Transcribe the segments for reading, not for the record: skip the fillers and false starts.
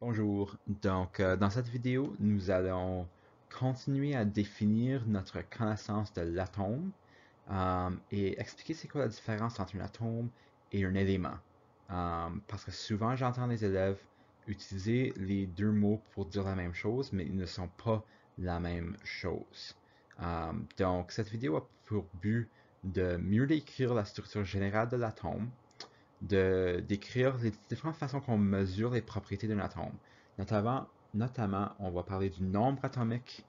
Bonjour, dans cette vidéo, nous allons continuer à définir notre connaissance de l'atome et expliquer c'est quoi la différence entre un atome et un élément. Parce que souvent j'entends les élèves utiliser les deux mots pour dire la même chose, mais ils ne sont pas la même chose. Donc cette vidéo a pour but de mieux décrire la structure générale de l'atome, de décrire les différentes façons qu'on mesure les propriétés d'un atome. Notamment, on va parler du nombre atomique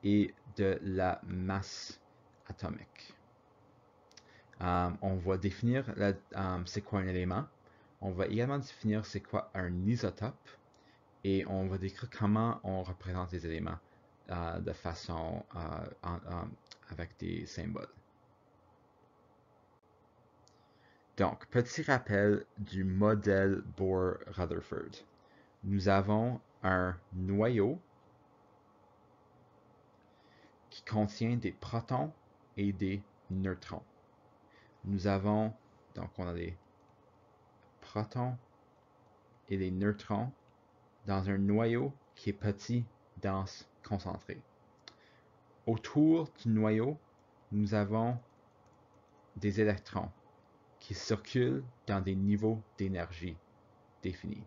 et de la masse atomique. On va définir c'est quoi un élément. On va également définir c'est quoi un isotope. Et on va décrire comment on représente les éléments de façon avec des symboles. Donc, petit rappel du modèle Bohr-Rutherford. Nous avons un noyau qui contient des protons et des neutrons. Nous avons, donc on a des protons et des neutrons dans un noyau qui est petit, dense, concentré. Autour du noyau, nous avons des électrons qui circulent dans des niveaux d'énergie définis.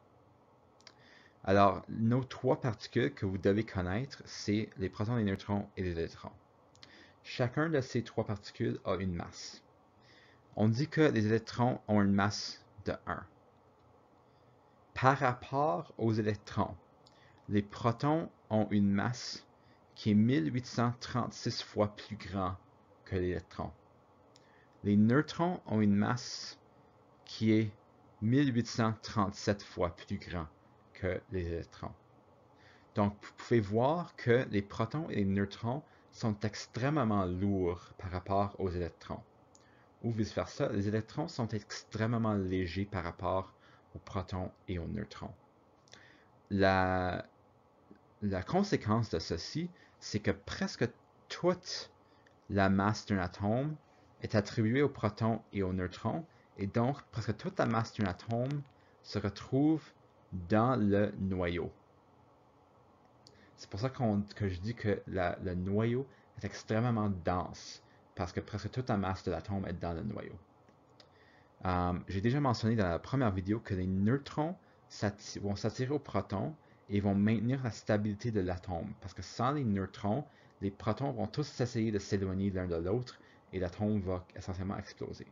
Alors, nos trois particules que vous devez connaître, c'est les protons, les neutrons et les électrons. Chacun de ces trois particules a une masse. On dit que les électrons ont une masse de 1. Par rapport aux électrons, les protons ont une masse qui est 1836 fois plus grand que l'électron. Les neutrons ont une masse qui est 1837 fois plus grand que les électrons. Donc, vous pouvez voir que les protons et les neutrons sont extrêmement lourds par rapport aux électrons. Ou vice-versa, les électrons sont extrêmement légers par rapport aux protons et aux neutrons. La conséquence de ceci, c'est que presque toute la masse d'un atome est attribuée aux protons et aux neutrons, et donc presque toute la masse d'un atome se retrouve dans le noyau. C'est pour ça que je dis que le noyau est extrêmement dense, parce que presque toute la masse de l'atome est dans le noyau. J'ai déjà mentionné dans la première vidéo que les neutrons vont s'attirer aux protons et vont maintenir la stabilité de l'atome, parce que sans les neutrons, les protons vont tous essayer de s'éloigner l'un de l'autre et l'atome va essentiellement exploser.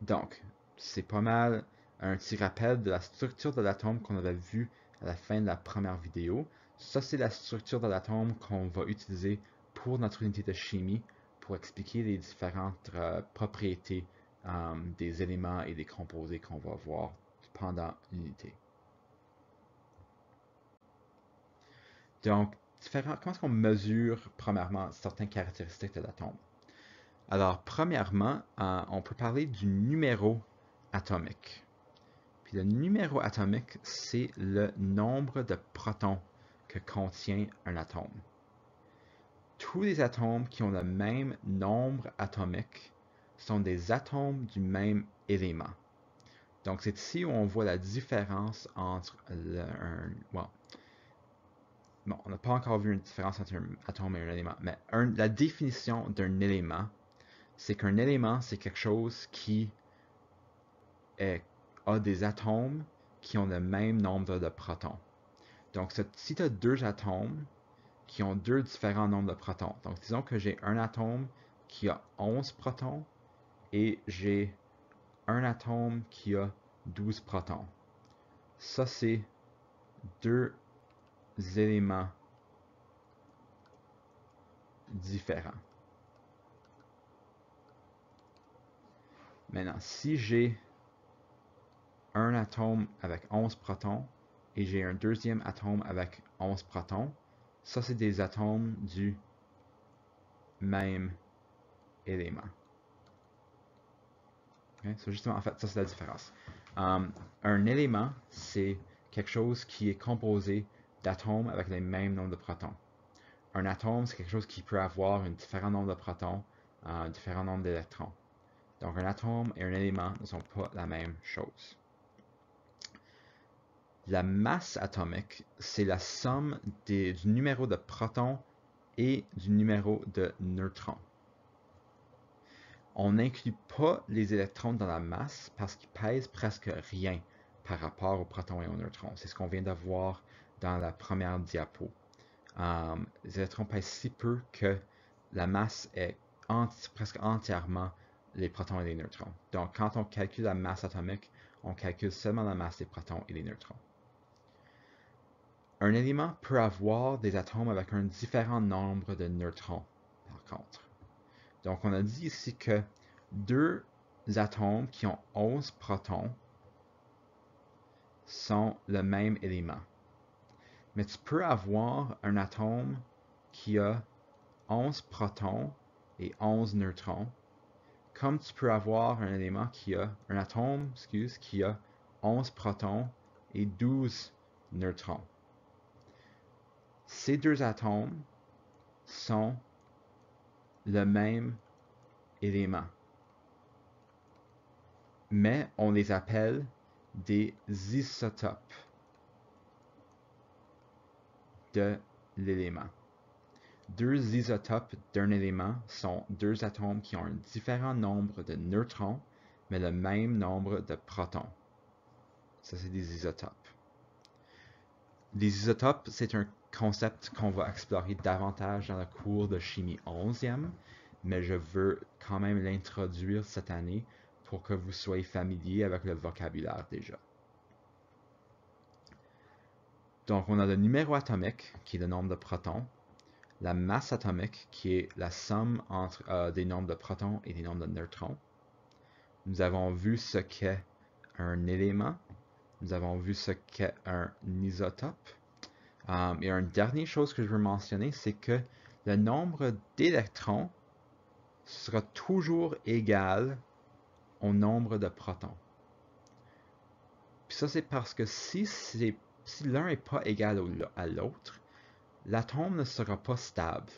Donc, c'est pas mal un petit rappel de la structure de l'atome qu'on avait vu à la fin de la première vidéo. Ça, c'est la structure de l'atome qu'on va utiliser pour notre unité de chimie pour expliquer les différentes propriétés des éléments et des composés qu'on va voir pendant l'unité. Donc, comment est-ce qu'on mesure, premièrement, certaines caractéristiques de l'atome? Alors, premièrement, on peut parler du numéro atomique. Puis le numéro atomique, c'est le nombre de protons que contient un atome. Tous les atomes qui ont le même nombre atomique sont des atomes du même élément. Donc c'est ici où on voit la différence entre bon, on n'a pas encore vu une différence entre un atome et un élément, mais la définition d'un élément, c'est qu'un élément, c'est quelque chose qui a des atomes qui ont le même nombre de protons. Donc, si tu as deux atomes qui ont deux différents nombres de protons, donc disons que j'ai un atome qui a 11 protons et j'ai un atome qui a 12 protons. Ça, c'est deux éléments différents. Maintenant, si j'ai un atome avec 11 protons et j'ai un deuxième atome avec 11 protons, ça, c'est des atomes du même élément. Okay? So justement, en fait, ça c'est la différence. Un élément, c'est quelque chose qui est composé d'atomes avec les mêmes nombres de protons. Un atome, c'est quelque chose qui peut avoir un différent nombre de protons, un différent nombre d'électrons. Donc un atome et un élément ne sont pas la même chose. La masse atomique, c'est la somme du numéro de protons et du numéro de neutrons. On n'inclut pas les électrons dans la masse parce qu'ils pèsent presque rien par rapport aux protons et aux neutrons. C'est ce qu'on vient de voir dans la première diapo. Les électrons pèsent si peu que la masse est presque entièrement les protons et les neutrons. Donc, quand on calcule la masse atomique, on calcule seulement la masse des protons et des neutrons. Un élément peut avoir des atomes avec un différent nombre de neutrons, par contre. Donc, on a dit ici que deux atomes qui ont 11 protons sont le même élément. Mais tu peux avoir un atome qui a 11 protons et 11 neutrons, comme tu peux avoir un élément un atome, qui a 11 protons et 12 neutrons. Ces deux atomes sont le même élément, mais on les appelle des isotopes de l'élément. Deux isotopes d'un élément sont deux atomes qui ont un différent nombre de neutrons, mais le même nombre de protons. Ça, c'est des isotopes. Les isotopes, c'est un concept qu'on va explorer davantage dans le cours de chimie 11e, mais je veux quand même l'introduire cette année pour que vous soyez familier avec le vocabulaire déjà. Donc, on a le numéro atomique, qui est le nombre de protons, la masse atomique, qui est la somme entre des nombres de protons et des nombres de neutrons. Nous avons vu ce qu'est un élément. Nous avons vu ce qu'est un isotope. Et une dernière chose que je veux mentionner, c'est que le nombre d'électrons sera toujours égal au nombre de protons. Puis ça, c'est parce que si l'un n'est pas égal à l'autre, l'atome ne sera pas stable.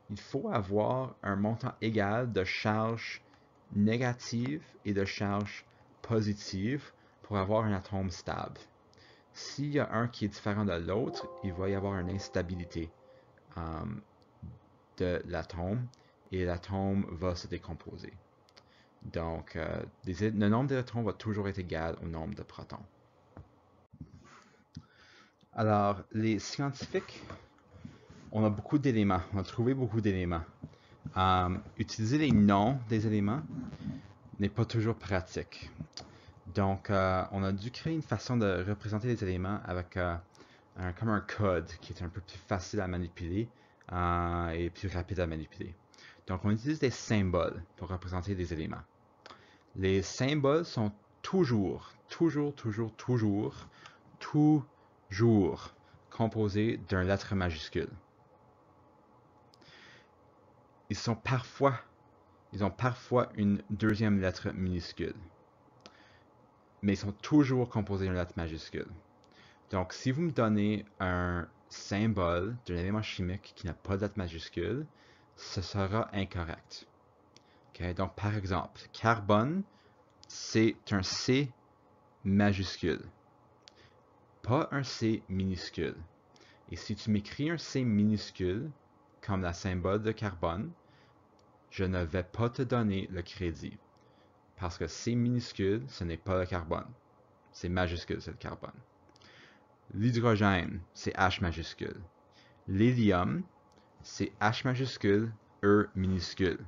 Il faut avoir un montant égal de charge négative et de charge positive pour avoir un atome stable. S'il y a un qui est différent de l'autre, il va y avoir une instabilité de l'atome et l'atome va se décomposer. Donc, le nombre d'électrons va toujours être égal au nombre de protons. Alors, les scientifiques, on a beaucoup d'éléments, on a trouvé beaucoup d'éléments. Utiliser les noms des éléments n'est pas toujours pratique. Donc, on a dû créer une façon de représenter les éléments avec comme un code qui est un peu plus facile à manipuler et plus rapide à manipuler. Donc, on utilise des symboles pour représenter les éléments. Les symboles sont toujours composés d'une lettre majuscule. Ils ont parfois une deuxième lettre minuscule, mais ils sont toujours composés d'une lettre majuscule. Donc, si vous me donnez un symbole d'un élément chimique qui n'a pas de lettre majuscule, ce sera incorrect. Okay? Donc, par exemple, carbone, c'est un C majuscule, pas un C minuscule. Et si tu m'écris un C minuscule, comme la symbole de carbone, je ne vais pas te donner le crédit. Parce que C minuscule, ce n'est pas le carbone. C'est majuscule, c'est le carbone. L'hydrogène, c'est H majuscule. L'hélium, c'est H majuscule, E minuscule.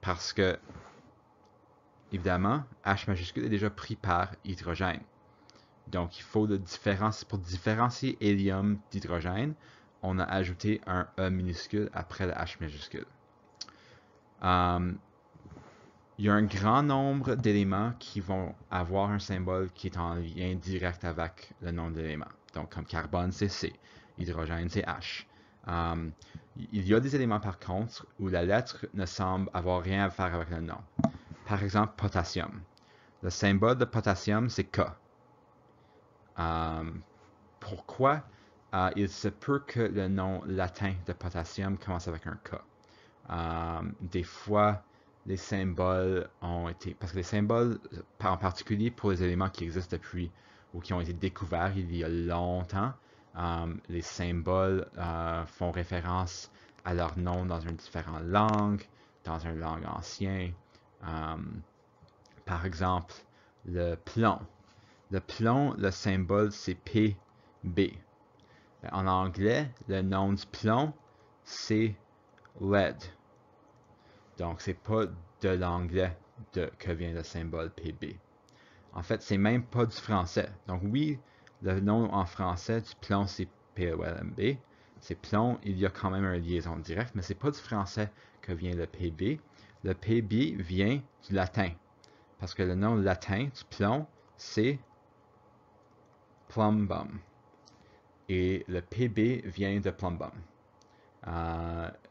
Parce que, évidemment, H majuscule est déjà pris par hydrogène. Donc, il faut pour différencier hélium d'hydrogène, on a ajouté un E minuscule après le H majuscule. Il y a un grand nombre d'éléments qui vont avoir un symbole qui est en lien direct avec le nom de l'élément. Donc, comme carbone, c'est C. Hydrogène, c'est H. Il y a des éléments, par contre, où la lettre ne semble avoir rien à faire avec le nom. Par exemple, potassium. Le symbole de potassium, c'est K. Pourquoi? Il se peut que le nom latin de potassium commence avec un K. Des fois, les symboles ont été... Parce que les symboles, en particulier pour les éléments qui existent depuis ou qui ont été découverts il y a longtemps. Les symboles font référence à leur nom dans une différente langue, dans une langue ancienne. Par exemple, le plomb. Le plomb, le symbole, c'est Pb. En anglais, le nom du plomb, c'est lead. Donc, c'est pas de l'anglais que vient le symbole Pb. En fait, c'est même pas du français. Donc oui, le nom en français du plomb, c'est POLMB. C'est plomb, il y a quand même une liaison directe, mais c'est pas du français que vient le Pb. Le Pb vient du latin. Parce que le nom latin du plomb, c'est plumbum. Et le Pb vient de plumbum.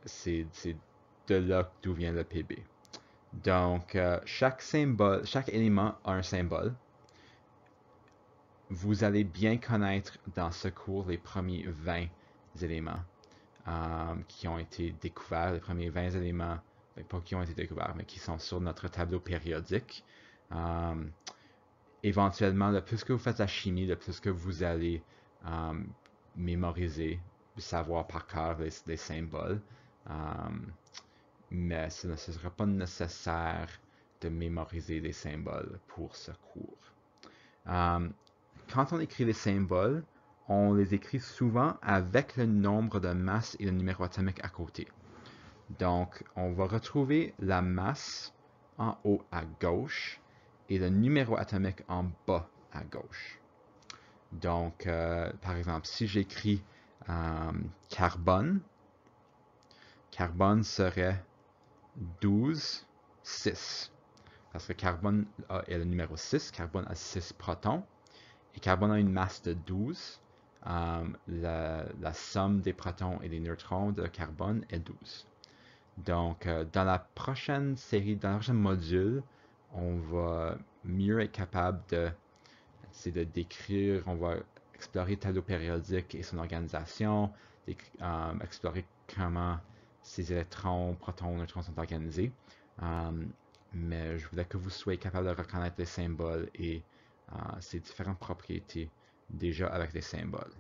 C'est de là d'où vient le Pb. Donc, chaque élément a un symbole. Vous allez bien connaître dans ce cours les premiers 20 éléments qui ont été découverts, les premiers 20 éléments, pas qui ont été découverts, mais qui sont sur notre tableau périodique. Éventuellement, le plus que vous faites la chimie, le plus que vous allez mémoriser, savoir par cœur les symboles. Mais ce ne sera pas nécessaire de mémoriser les symboles pour ce cours. Quand on écrit les symboles, on les écrit souvent avec le nombre de masse et le numéro atomique à côté. Donc, on va retrouver la masse en haut à gauche et le numéro atomique en bas à gauche. Donc, par exemple, si j'écris carbone, carbone serait 12, 6. Parce que carbone est le numéro 6, carbone a 6 protons. Et carbone a une masse de 12. La somme des protons et des neutrons de carbone est 12. Donc, dans la prochaine série, dans le prochain module, on va mieux être capable de décrire, on va explorer le tableau périodique et son organisation, explorer comment ces électrons, protons, neutrons sont organisés. Mais je voulais que vous soyez capable de reconnaître les symboles et ces différentes propriétés déjà avec les symboles.